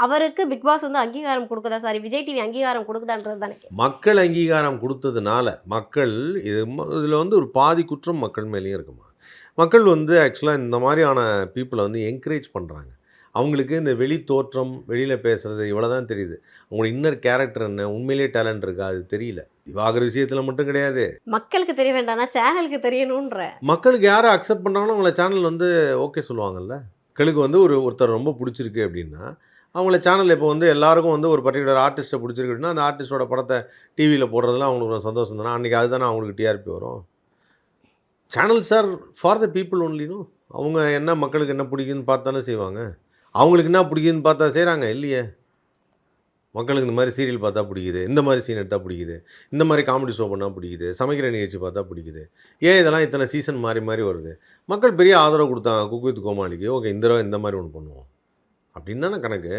அவருக்கு big pass வந்து அங்கீகாரம் குடுக்குதா? சாரி விஜய் டிவி அங்கீகாரம் குடுக்குதான்றது தானே மக்கள் அங்கீகாரம் குடுத்ததுனால, மக்கள் இதில வந்து ஒரு பாதி குற்றம் மக்கள் மேலேயும் இருக்குமா. மக்கள் வந்து ஆக்சுவலா இந்த மாரியான பீப்பிள வந்து என்கரேஜ் பண்றாங்க. அவங்களுக்கு இந்த வெளி தோற்றம், வெளியில பேசுறது இவ்வளோ தான் தெரியுது. அவங்களோட இன்னர் கேரக்டர் என்ன? உண்மையிலேயே டேலண்ட் இருக்கா? அது தெரியல. திவாகர் விஷயத்தில மட்டும் கிடையாது. மக்களுக்கு தெரிய வேண்டாம்னா, சேனலுக்கு தெரியணுன்றேன். மக்களுக்கு யார அக்செப்ட் பண்றாங்களோ அவங்கள சேனல் வந்து ஓகே சொல்லுவாங்கல்ல. மக்களுக்கு வந்து ஒருத்தர் ரொம்ப புடிச்சிருக்கு அப்டின்னா, அவங்கள சேனல் இப்போ வந்து எல்லாருக்கும் வந்து ஒரு பர்ட்டிகுலர் ஆர்டிஸ்ட்ட புடிச்சிருக்கு அப்டின்னா, அந்த ஆர்டிஸ்ட்டோட படத்த டிவில போடுறதுல அவங்களுக்கு ஒரு சந்தோஷம் தானே. அன்னைக்கு அதுதானே அவங்களுக்கு டிஆர்பி வரும். Channels are for the people only no. அவங்க என்ன மக்களுக்கு என்ன பிடிக்குதுன்னு பார்த்து தானே செய்வாங்க. அவங்களுக்கு என்ன பிடிக்குதுன்னு பார்த்தா செய்றாங்க? இல்லையே. மக்களுக்கு இந்த மாரி சீரியல் பார்த்தா பிடிக்குது. இந்த மாரி சீன் எடுத்தா பிடிக்குது. இந்த மாரி காமெடி ஷோ பண்ணா பிடிக்குது. சமைக்கிற நிகழ்ச்சி பார்த்தா பிடிக்குது. ஏன் இதெல்லாம் இத்தன சீசன் மாறி மாறி வருது? மக்கள் பெரிய ஆதரவு குடுத்தாங்க குக் வித் கோமாளிக்கு. ஓகே இந்த தடவ இந்த மாரி ஒண்ணு பண்ணுவோம். அப்படின்னு தானே கணக்கு.